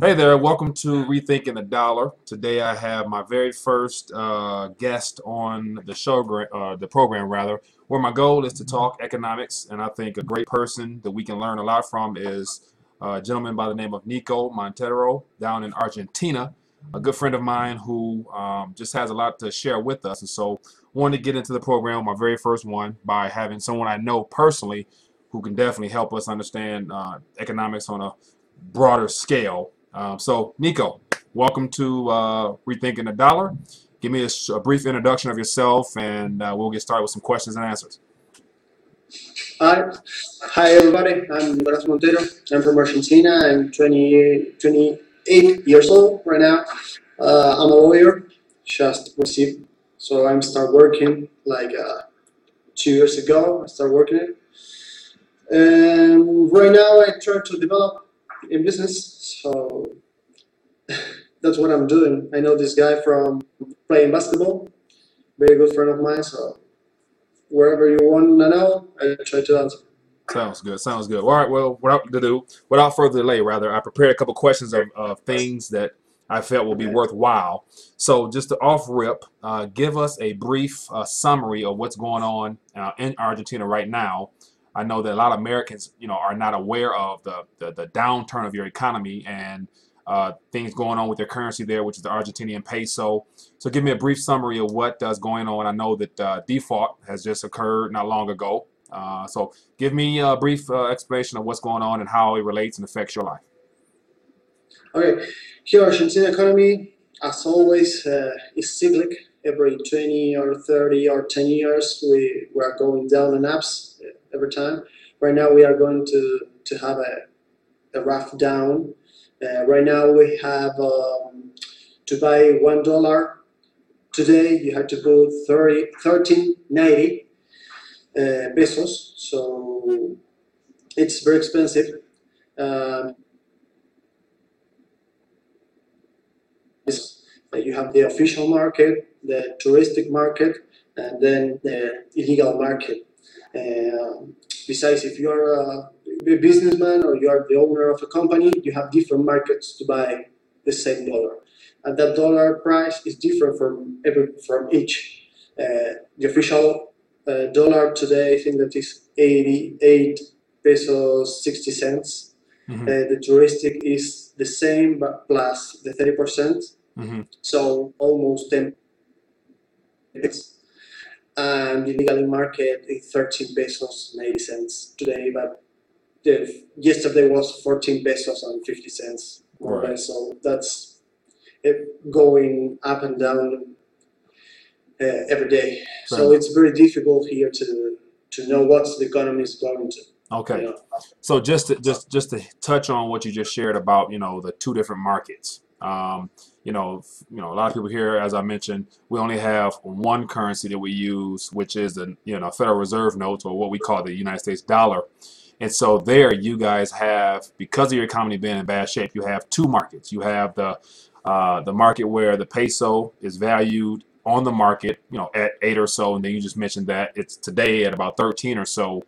Hey there, welcome to Rethinking the Dollar. Today I have my very first guest on the show, the program rather, where my goal is to talk economics, and I think a great person that we can learn a lot from is a gentleman by the name of Nico Montero down in Argentina, a good friend of mine who just has a lot to share with us, and so wanted to get into the program, my very first one, by having someone I know personally who can definitely help us understand economics on a broader scale. So, Nico, welcome to Rethinking the Dollar. Give me a brief introduction of yourself, and we'll get started with some questions and answers. Hi, hi everybody. I'm Nico Montero. I'm from Argentina. I'm 28 years old right now. I'm a lawyer. Just received, so I'm start working like 2 years ago. I start working, and right now I try to develop in business. So that's what I'm doing. I know this guy from playing basketball. Very good friend of mine. So wherever you want to know, I try to answer. Sounds good. Sounds good. All right. Well, without further delay, rather, I prepared a couple questions of things that I felt will be Okay. worthwhile. So, just to off rip, give us a brief summary of what's going on in Argentina right now. I know that a lot of Americans, are not aware of the downturn of your economy and things going on with their currency there, which is the Argentinian peso. So, give me a brief summary of what is going on. I know that default has just occurred not long ago. So give me a brief explanation of what's going on and how it relates and affects your life. Okay, here Argentina economy, as always, is cyclic. Every 20 or 30 or 10 years, we are going down and ups every time. Right now, we are going to have a rough down. Right now, we have to buy $1 today. You have to put 13.90 pesos. So it's very expensive. Um, you have the official market, the touristic market, and then the illegal market. Besides, if you're a businessman or you are the owner of a company, you have different markets to buy the same dollar, and that dollar price is different from each. The official dollar today, I think that is 88 pesos 60 cents. Hmm. The touristic is the same, but plus the 30%, Hmm. so almost 10 pesos. And the legal market is 13 pesos and 80 cents today, but yesterday was 14 pesos and 50 cents, more or Right. less. So that's it going up and down every day. Fair So enough. it's very difficult here to know what the economy is going to. You Okay. know. So just to touch on what you just shared about the two different markets. A lot of people here, as I mentioned, we only have one currency that we use, which is the Federal Reserve notes, or what we call the United States dollar. And so there, you guys have, because of your economy being in bad shape, you have two markets. You have the market where the peso is valued on the market, at 8 or so, and then you just mentioned that it's today at about 13 or so,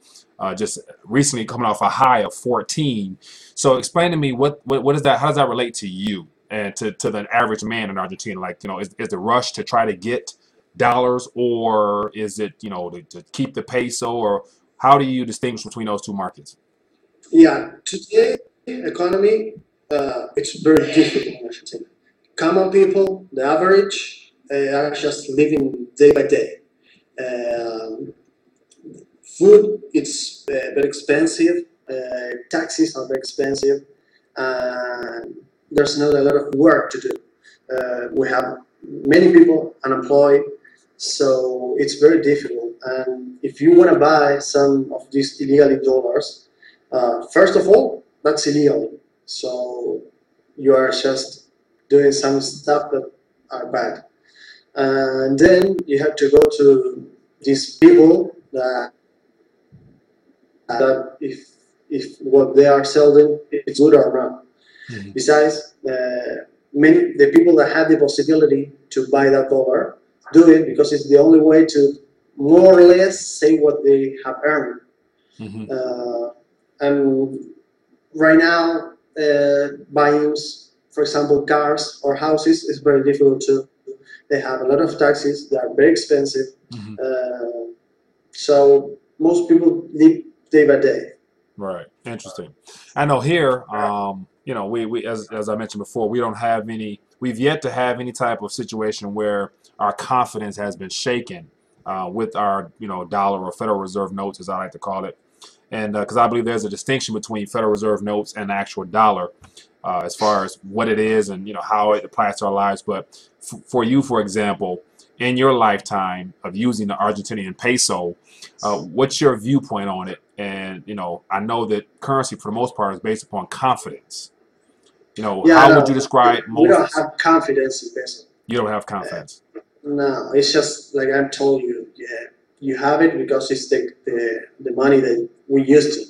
just recently coming off a high of 14. So explain to me what is that? How does that relate to you and to the average man in Argentina? Like, is the rush to try to get dollars, or is it, to keep the peso, or how do you distinguish between those two markets? Yeah, today economy it's very difficult in Argentina. Common people, the average, are just living day by day. Um, Food it's very expensive. Taxis are very expensive, and there's not a lot of work to do. We have many people unemployed, so it's very difficult. And if you want to buy some of these illegal dollars, first of all, that's illegal. So you are just doing some stuff that are bad. And then you have to go to these people that if what they are selling is good or not. Hmm. Besides, many the people that have the possibility to buy that dollar do it because it's the only way to more or less say what they have earned. Hmm. And right now, buying for example, cars or houses is very difficult to. They have a lot of taxes. They are very expensive. Hmm. So most people live day by day. Right. Interesting. I know here, you know, we as I mentioned before, we don't have any. We've yet to have any type of situation where our confidence has been shaken with our, you know, dollar or Federal Reserve notes, as I like to call it. And because I believe there's a distinction between Federal Reserve notes and the actual dollar, as far as what it is and, you know, how it applies to our lives. But for you, for example, in your lifetime of using the Argentinian peso, what's your viewpoint on it? And, you know, I know that currency for the most part is based upon confidence. You know, Yeah, how would you no, describe we don't most? have confidence in peso. You don't have Uh, confidence. no, it's just like I told you. Yeah, you have it because it's the money that we used to.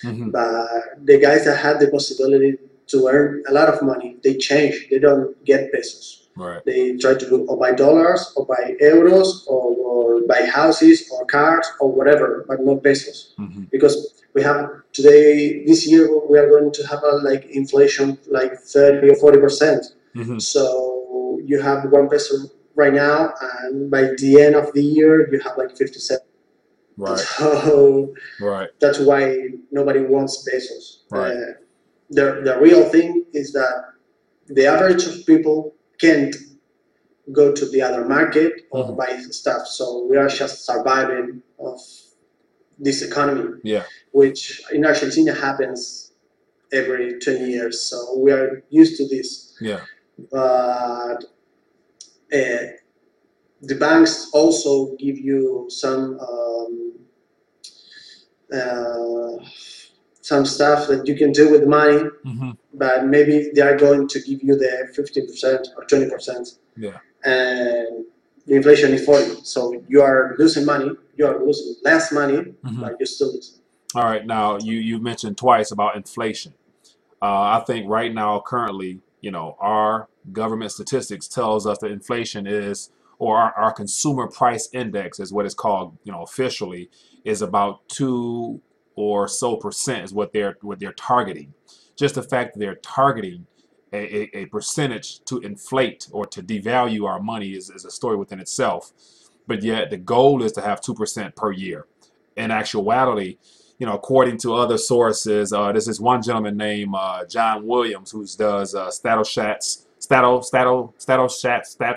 Hmm. But the guys that had the possibility to earn a lot of money, they change. They don't get pesos. Right. They try to do or buy dollars or buy euros or buy houses or cars or whatever, but not pesos. Hmm. Because we have today, this year, we are going to have a like inflation like 30 or 40%. Hmm. So you have 1 peso right now, and by the end of the year, you have like 57. Right. So Right. that's why nobody wants pesos. Right. The real thing is that the average of people can't go to the other market or Hmm. buy stuff. So we are just surviving of this economy, Yeah. which in Argentina happens every 20 years. So we are used to this. Yeah. But the banks also give you uh, some stuff that you can do with money, Hmm. but maybe they are going to give you the 15% or 20%, Yeah. and the inflation is 40. So you are losing money, you are losing less money, Hmm. but you're still losing. All right. Now you mentioned twice about inflation. I think right now, currently, you know, our government statistics tells us that inflation is, or our consumer price index is what it's called, you know, officially, is about 2 or so% is what they're targeting. Just the fact that they're targeting a percentage to inflate or to devalue our money is a story within itself. But yet the goal is to have 2% per year. In actuality, you know, according to other sources, there's this one gentleman named John Williams who does stats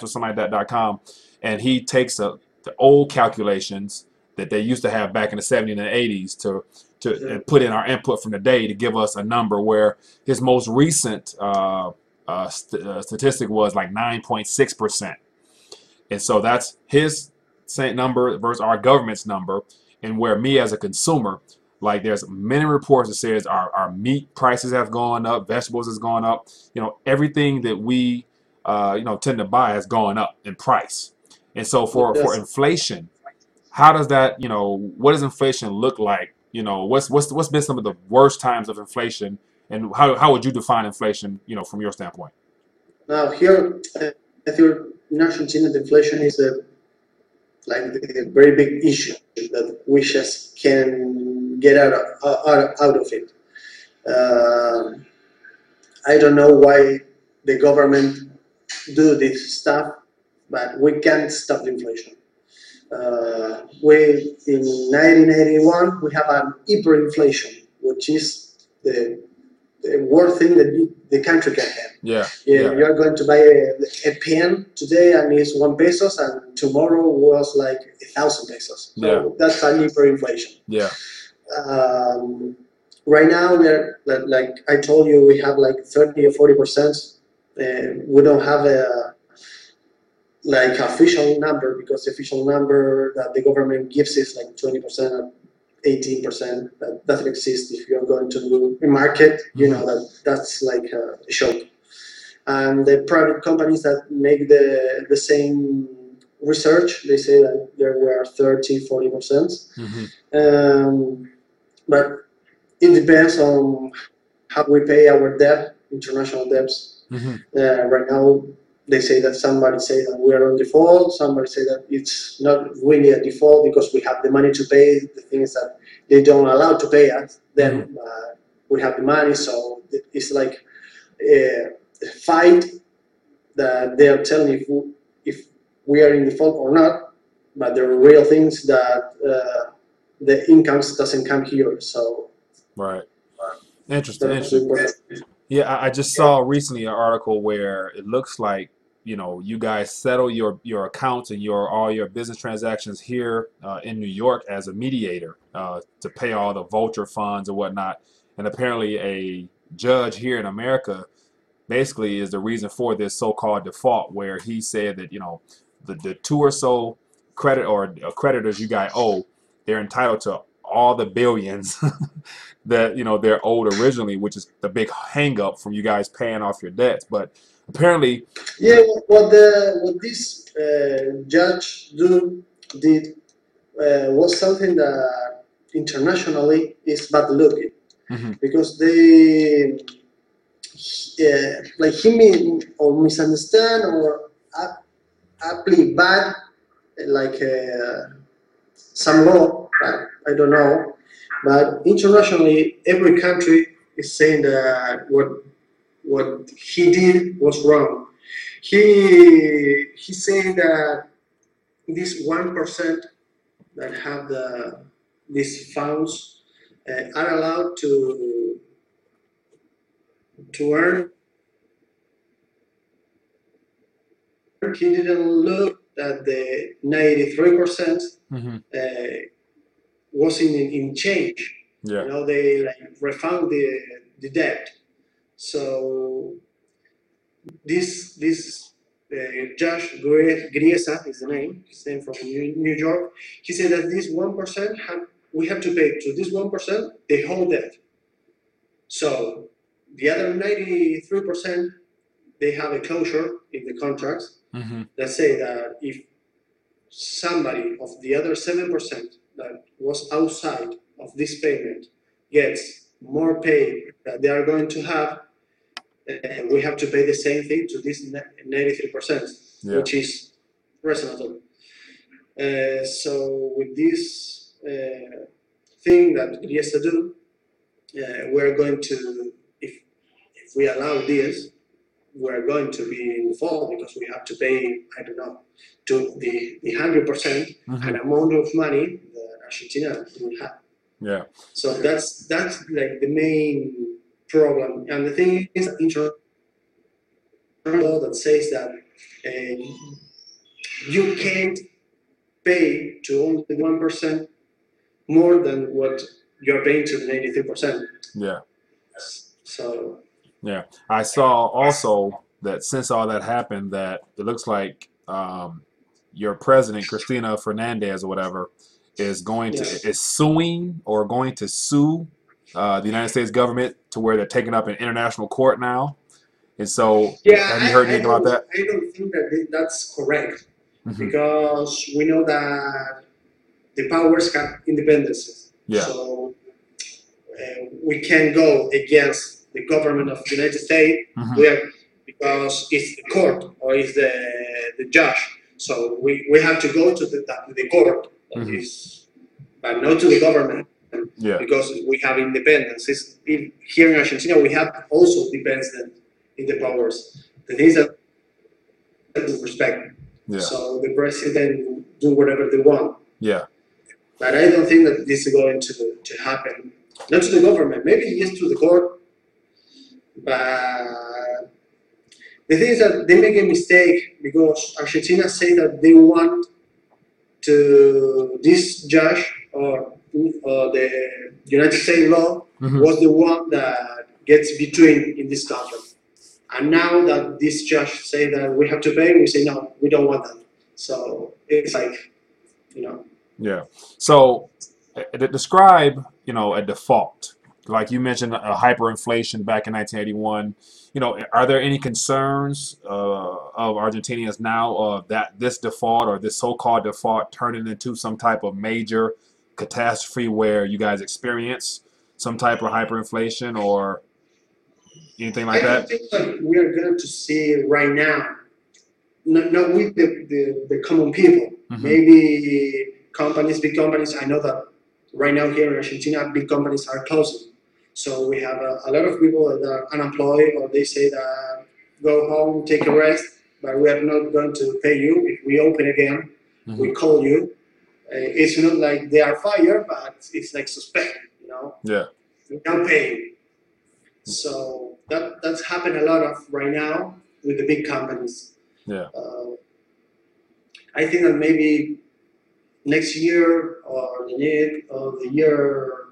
or something like that.com, and he takes the old calculations that they used to have back in the 70s and the 80s to Yeah. and put in our input from the day to give us a number where his most recent statistic was like 9.6%. And so that's his same number versus our government's number. And where me as a consumer, like there's many reports that says our meat prices have gone up, vegetables has gone up. You know, everything that we you know tend to buy has gone up in price. And so for Yes. inflation, how does that, you know, what does inflation look like? You know, what's been some of the worst times of inflation, and how would you define inflation, you know, from your standpoint? Now here, I think in Argentina, the inflation is a very big issue that we just can get out of it. Uh, I don't know why the government do this stuff, but we can't stop the inflation. We in 1981 we have an hyperinflation, which is the worst thing that the country can have. Yeah, Yeah, yeah, you are going to buy a pen today and it's 1 pesos, and tomorrow was like 1,000 pesos. yeah, So that's an hyperinflation. yeah. Um, right now, we're like I told you, we have like 30 or 40%. We don't have a like official number because the official number that the government gives is like 20% or 18%. That doesn't exist. If you're going to a market, you Hmm. know that's like a joke. And the private companies that make the same research, they say that there were 30, 40%. Hmm. Um, but it depends on how we pay our debt, international debts. Hmm. Right now, they say that somebody say that we are on default. Somebody say that it's not really a default because we have the money to pay. The thing is that they don't allow to pay us. Hmm. Then we have the money, so it's like uh, fight that they are telling if we are in default or not, but the real things that the incomes doesn't come here. So Right. Interesting. that's Interesting. important. Yeah, I just saw recently an article where it looks like, you guys settle your accounts and all your business transactions here in New York as a mediator to pay all the vulture funds and whatnot. And apparently a judge here in America basically is the reason for this so-called default, where he said that, the two or so creditors you guys owe, they're entitled to all the billions that they're owed originally, which is the big hang up from you guys paying off your debts. But apparently, Yeah, what this judge did was something that internationally is bad looking mhm, because they like he mean or misunderstand or apply bad like some law, I don't know, but internationally every country is saying that what he did was wrong. He said that this 1% that have these funds are allowed to earn. He didn't look at the 93% mhm, was in change. yeah, They like refund the debt. So this Josh Griesa is the name. His name from New York. He said that this 1% we have to pay to this 1% the whole debt. So the other 93% they have a closure in the contracts mhm, that say that if somebody of the other 7% that was outside of this payment gets more pay that they are going to have, we have to pay the same thing to this 93%, yeah, which is reasonable. So with this thing that Griesa do, we're going to, if we allow this, we're going to be in default because we have to pay, I don't know, to the 100% an mhm, amount of money that Argentina will have. yeah, So that's like the main problem. And the thing is, international law that says that you can't pay to only 1% more than what you're paying to the 93%. yeah, So yeah. I saw also that since all that happened, that it looks like your president, Cristina Fernandez or whatever, yes, is suing or going to sue the United States government to where they're taking up in international court now. And so, yeah, have you heard anything about that? I don't think that that's correct Hmm. because we know that the powers have independence. Yeah. So we can go against the government of the United States Hmm. because it's the court or it's the judge. So we have to go to the court, Hmm. but not to the government Yeah. because we have independence. Here in Argentina, we have also dependence in the powers. The things that respect. Yeah. So the president do whatever they want. Yeah. But I don't think that this is going to happen. Not to the government, maybe yes to the court. But the thing is that they make a mistake because Argentina say that they want to this judge or the United States law Hmm. was the one that gets between in this conflict. And now that this judge say that we have to pay, we say no, we don't want that. So it's like, you know. Yeah. So, describe, a default. Like you mentioned, a hyperinflation back in 1981. Are there any concerns of Argentinians now that this default or this so-called default turning into some type of major catastrophe where you guys experience some type of hyperinflation or anything I like don't that? think that we are going to see it right now. Not with the common people. Hmm. Maybe companies, big companies. I know that right now here in Argentina, big companies are closing. So we have a lot of people that are unemployed, or they say that go home, take a rest, but we are not going to pay you. If we open again, we Hmm. call you. It's not like they are fired, but it's like suspected, you know. Yeah. We don't pay you. So that's happened a lot of right now with the big companies. Yeah. I think that maybe next year or the year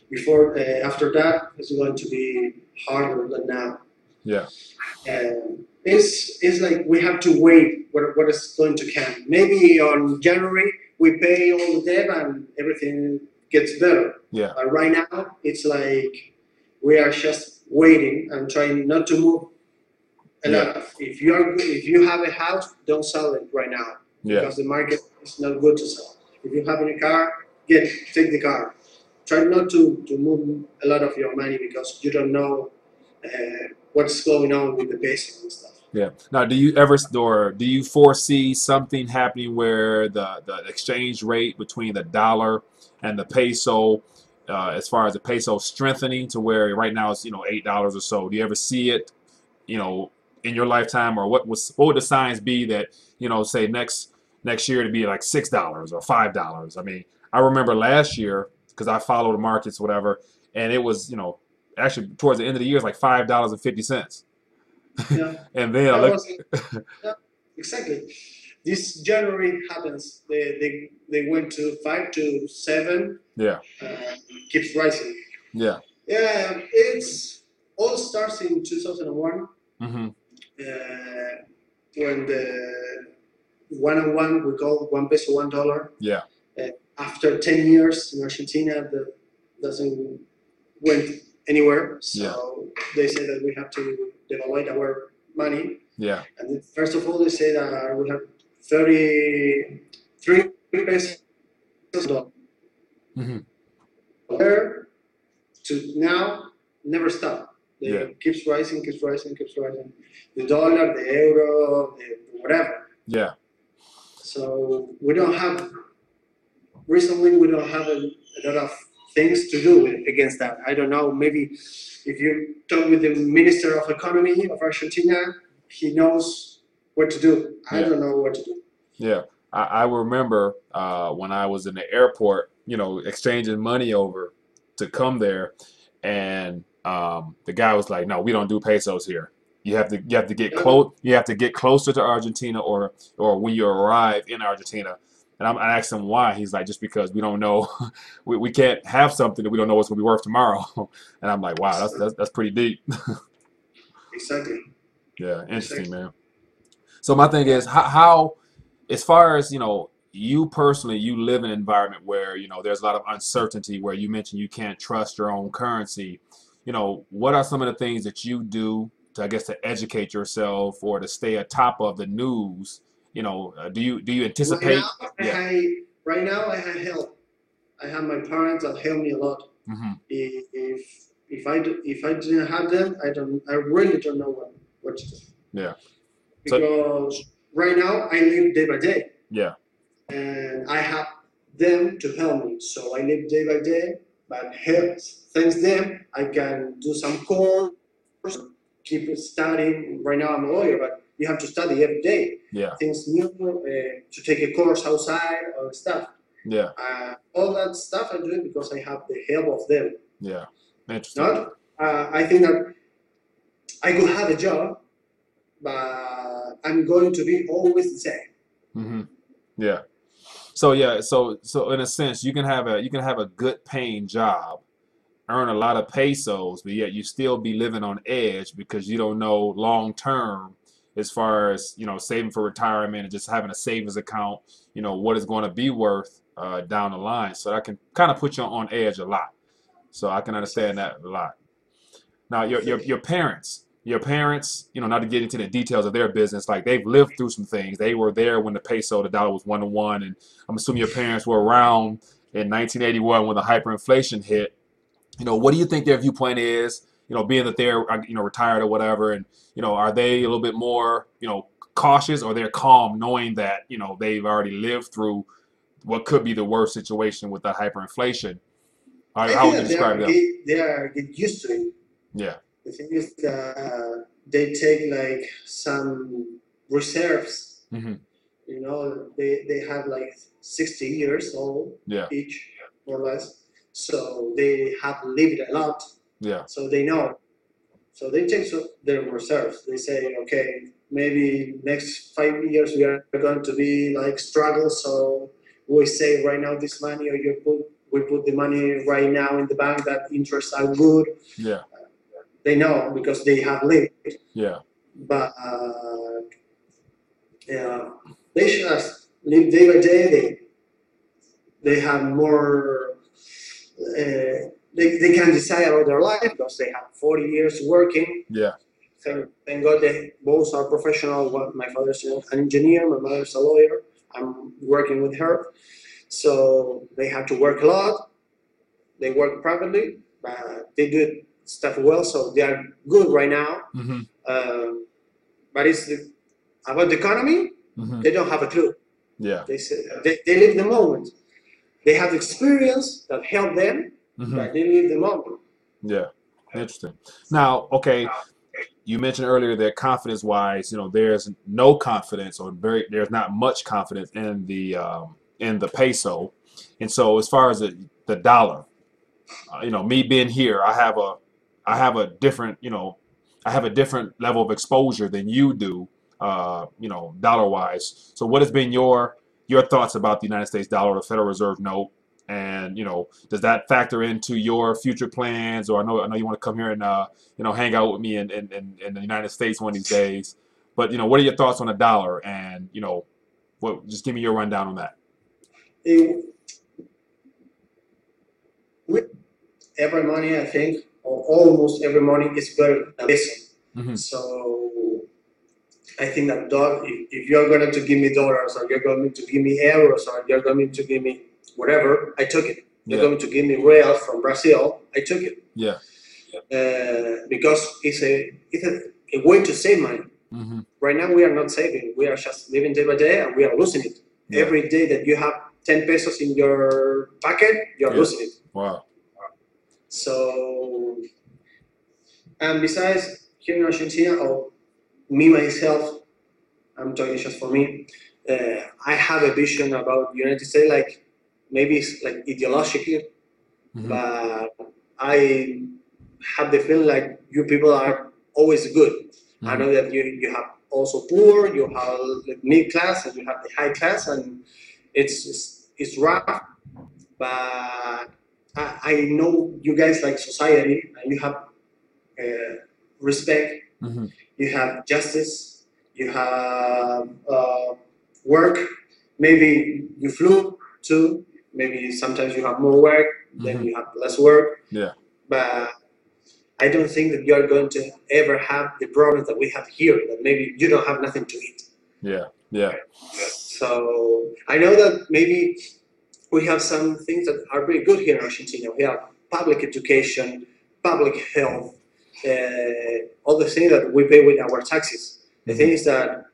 before after that is going to be harder than now. Yeah. And it's like we have to wait what is going to come. Maybe on January we pay all the debt and everything gets better. Yeah. But right now it's like we are just waiting and trying not to move a Yeah. lot. If you have a house, don't sell it right now Yeah. because the market is not good to sell. If you have a car, take the car. Try not to move a lot of your money because you don't know what's going on with the peso and stuff. Yeah. Now, do you ever, or do you foresee something happening where the exchange rate between the dollar and the peso, as far as the peso strengthening to where right now it's, $8 or so? Do you ever see it, you know, in your lifetime, or what would the signs be that, say next year to be like $6 or $5? I mean, I remember last year because I follow the markets, whatever, and it was, actually towards the end of the year, it's like $5.50. Yeah, And then I that look. was yeah, exactly. This January happens. They went to 5 to 7. Yeah. Keeps rising. Yeah. Yeah, it's all starts in 2001 Hmm. when the 1 on 1 we call 1 peso $1. Yeah. After 10 years in Argentina, that doesn't went anywhere. Yeah. So they say that we have to devalue our money. Yeah. And first of all, they say that we have 33 pesos Hmm. there to now never stop. Yeah. It keeps rising, keeps rising, keeps rising. The dollar, the euro, whatever. Yeah. So recently we don't have a lot of things to do against that. I don't know, maybe if you talk with the Minister of Economy of Argentina, he knows what to do. I Yeah. don't know what to do. Yeah. I remember when I was in the airport, exchanging money over to come there, and the guy was like, "No, we don't do pesos here. You have to get close. You have to get closer to Argentina, or when you arrive in Argentina." And I asked him why. He's like, "Just because we don't know, we can't have something that we don't know what's going to be worth tomorrow." And I'm like, "Wow, that's pretty deep." Exactly. Yeah, interesting, Exactly. man. So my thing is, how as far as you personally, you live in an environment where there's a lot of uncertainty, where you mentioned you can't trust your own currency. What are some of the things that you do to, I guess, to educate yourself or to stay atop of the news? Do you Right anticipate? now, Yeah. right now I have help. I have my parents that help me a lot. Hmm. If I didn't have them, I really don't know what to do. Yeah. So Because right now I live day by day, yeah. and I have them to help me. So I live day by day, but thanks them, I can do some course, keep studying. Right now I'm a lawyer, but you have to study every day. Yeah. Things new, to take a course outside or stuff. Yeah. All that stuff I do it because I have the help of them. Yeah. Interesting. Not, I think that I could have a job, but I'm going to be always the same. Hmm. Yeah. So yeah, so in a sense, you can have a good paying job, earn a lot of pesos, but yet you still be living on edge because you don't know long term, as far as saving for retirement and just having a savings account, what it's going to be worth down the line. So that can kind of put you on edge a lot. So I can understand that a lot. Now, your parents, not to get into the details of their business, like they've lived through some things. They were there when the dollar was 1 to 1, and I'm assuming your parents were around in 1981 when the hyperinflation hit. What do you think their viewpoint is? Being that they're retired or whatever, and are they a little bit more cautious, or they're calm knowing that they've already lived through what could be the worst situation with that hyperinflation? I How think would you that describe them? they are get used to it. Yeah. The thing is that they take like some reserves. Hmm. You know, they have like 60 years old Yeah. each, more or less. So they have lived a lot. Yeah. So they know. So they take their reserves. They say, okay, maybe next 5 years we are going to be like struggle. So we save right now this money, or we put the money right now in the bank. That interests are good. Yeah. They know because they have lived. Yeah. But yeah, they should just live day by day. They have more. They can decide about their life because they have 40 years working. Yeah. Thank God they both are professional. My father's an engineer, my mother's a lawyer. I'm working with her. So they have to work a lot. They work privately, but they do stuff well. So they are good right now. Hmm. But about the economy, Hmm. they don't have a clue. Yeah. They live the moment. They have experience that help them, Hmm. but they live the moment. Yeah. Interesting. Now, okay, you mentioned earlier that confidence-wise, there's no confidence, or there's not much confidence in the peso, and so as far as the dollar, me being here, I have a different, I have a different level of exposure than you do, dollar-wise. So, what has been your thoughts about the United States dollar, the Federal Reserve note, and does that factor into your future plans? Or I know you want to come here and hang out with me in the United States one of these days. But what are your thoughts on the dollar? And what? Just give me your rundown on that. It, every money, I think, or almost every money is better than peso. Hmm. So I think that if you're going to give me dollars, or you're going to give me euros, or you're going to give me whatever, I took it. You're Yeah. going to give me real from Brazil, I took it. Yeah. Because it's a way to save money. Hmm. Right now, we are not saving. We are just living day by day, and we are losing it. Yeah. Every day that you have 10 pesos in your pocket, you're losing it. Wow. So, and besides, here in Argentina, or me myself, I'm talking just for me, I have a vision about the United States, like maybe it's like ideologically, Hmm. but I have the feeling like you people are always good. I know that you have also poor, you have the mid class, and you have the high class, and it's rough, but I know you guys like society, and you have respect, Hmm. you have justice, you have work. Maybe you flew too. Maybe sometimes you have more work, then you have less work. Yeah. But I don't think that you are going to ever have the problems that we have here. That maybe you don't have nothing to eat. Yeah. Yeah. So I know that maybe we have some things that are very good here in Argentina. We have public education, public health, all the things that we pay with our taxes. The thing is that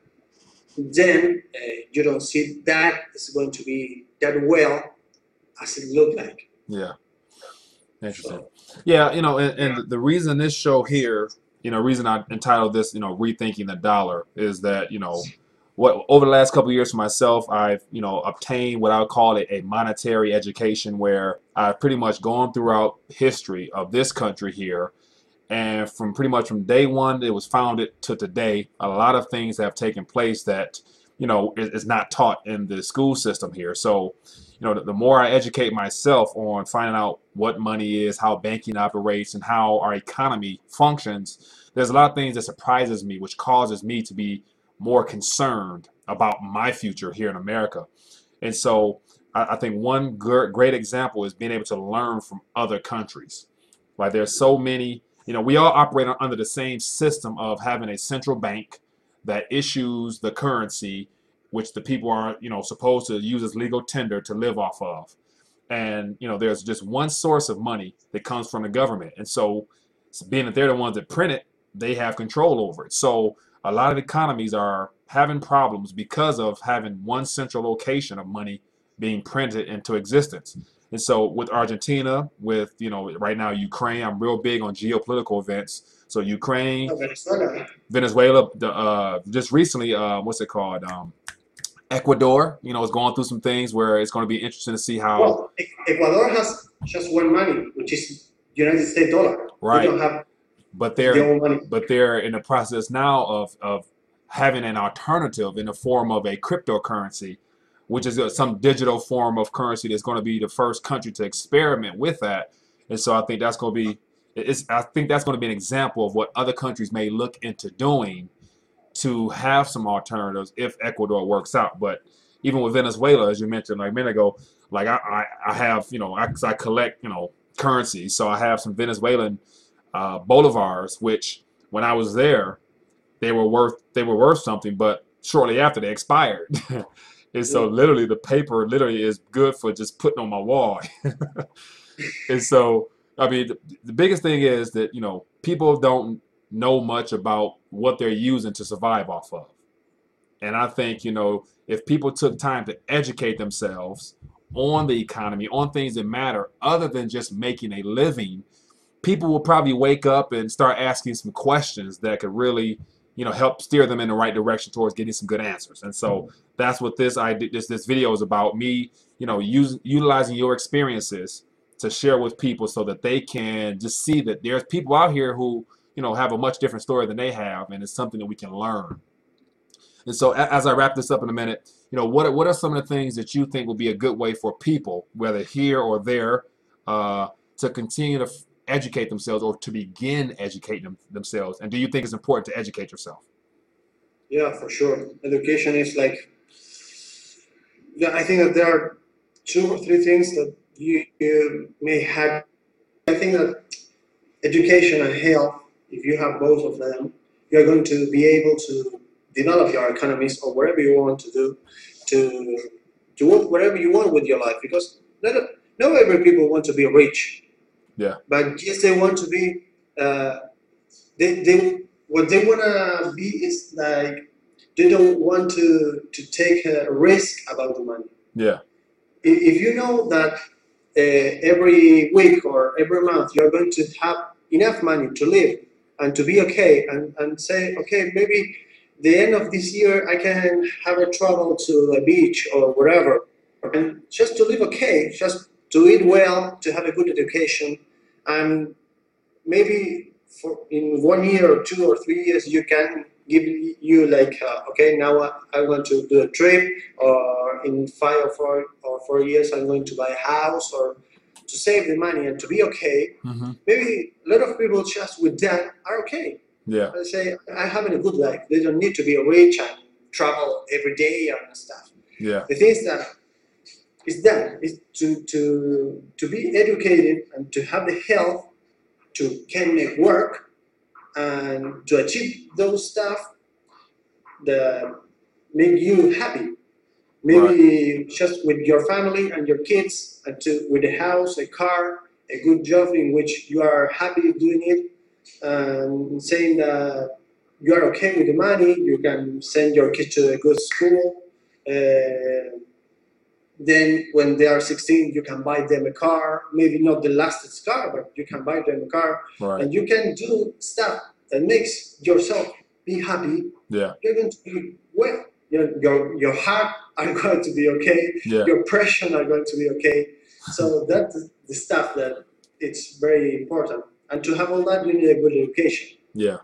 then you don't see that it's going to be that well as it looked like. Yeah. Interesting. So, Yeah, and the reason this show here, reason I entitled this, rethinking the dollar, is that, what over the last couple of years for myself, I've, obtained what I would call a monetary education, where I've pretty much gone throughout history of this country here. And from pretty much from day one it was founded to today, a lot of things have taken place that, is not taught in the school system here. So, the more I educate myself on finding out what money is, how banking operates, and how our economy functions, there's a lot of things that surprises me, which causes me to be more concerned about my future here in America. And so I think one great example is being able to learn from other countries. Like, there's so many, we all operate under the same system of having a central bank that issues the currency, which the people are, supposed to use as legal tender to live off of. And, there's just one source of money that comes from the government. And so, being that they're the ones that print it, they have control over it. So a lot of economies are having problems because of having one central location of money being printed into existence. And so with Argentina, with, right now Ukraine, I'm real big on geopolitical events. So Ukraine, No, Venezuela. Venezuela, just recently, what's it called? Ecuador, is going through some things where it's going to be interesting to see how. Well, Ecuador has just one money, which is United States dollar. They Right. don't have But their own money. they're in the process now of having an alternative in the form of a cryptocurrency, which is some digital form of currency that's going to be the first country to experiment with that. And so I think that's going to be I think that's going to be an example of what other countries may look into doing to have some alternatives if Ecuador works out. But even with Venezuela, as you mentioned like a minute ago, like I have, I collect, currency. So I have some Venezuelan bolivars, which when I was there, they were worth something, but shortly after they expired. And so Yeah. literally the paper literally is good for just putting on my wall. And so I mean the biggest thing is that people don't know much about what they're using to survive off of. And I think, if people took time to educate themselves on the economy, on things that matter other than just making a living, people will probably wake up and start asking some questions that could really, help steer them in the right direction towards getting some good answers. And so that's what this video is about. Me, utilizing your experiences to share with people so that they can just see that there's people out here who, have a much different story than they have, and it's something that we can learn. And so as I wrap this up in a minute, what are some of the things that you think will be a good way for people, whether here or there, to continue to educate themselves or to begin educating themselves? And do you think it's important to educate yourself? Yeah, for sure. Education is like, yeah, I think that there are two or three things that you may have. I think that education and health, if you have both of them, you're going to be able to develop your economies or whatever you want to do, to do whatever you want with your life. Because not every people want to be rich. Yeah. But yes, they want to be. They what they want to be is like they don't want to take a risk about the money. Yeah. If you know that every week or every month you're going to have enough money to live and to be okay, and say, okay, maybe the end of this year I can have a travel to a beach or wherever, and just to live okay, just to eat well, to have a good education, and maybe in 1 year or 2 or 3 years you can give you like okay, now I want to do a trip, or in 5 or 4 years I'm going to buy a house, or to save the money and to be okay. Mm-hmm. Maybe a lot of people just with that are okay. Yeah. They say I'm having a good life. They don't need to be rich and travel every day and stuff. Yeah. The thing is that is to be educated and to have the health to can make work and to achieve those stuff that make you happy. Maybe just with your family and your kids, and with a house, a car, a good job in which you are happy doing it, and saying that you are okay with the money, you can send your kids to a good school. Then when they are 16, you can buy them a car, maybe not the latest car, but you can buy them a car. Right. And you can do stuff that makes yourself be happy. Yeah. You're going to be well. Your heart are going to be okay. Yeah. Your pressure are going to be okay. So that's the stuff that it's very important. And to have all that, you need a good education. Yeah.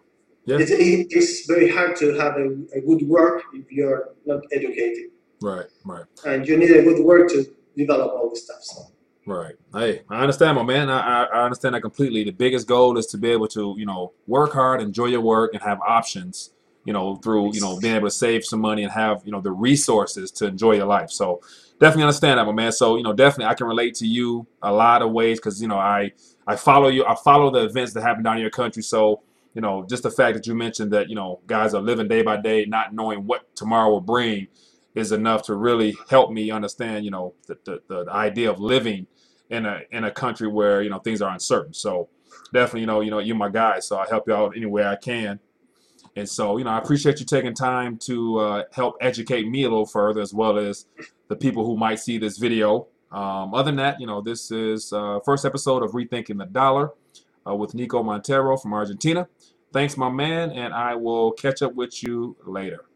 Yeah. It's very hard to have a good work if you're not educated. Right. Right. And you need a good work to develop all this stuff. So. Right. Hey, I understand, my man. I understand that completely. The biggest goal is to be able to, work hard, enjoy your work, and have options, through, being able to save some money and have, the resources to enjoy your life. So definitely understand that, my man. So, definitely I can relate to you a lot of ways because, I follow you. I follow the events that happen down in your country. So, just the fact that you mentioned that, guys are living day by day, not knowing what tomorrow will bring is enough to really help me understand, the idea of living in a country where, things are uncertain. So definitely, you're my guy. So I help you out any way I can. And so, I appreciate you taking time to help educate me a little further, as well as the people who might see this video. Other than that, this is first episode of Rethinking the Dollar with Nico Montero from Argentina. Thanks, my man, and I will catch up with you later.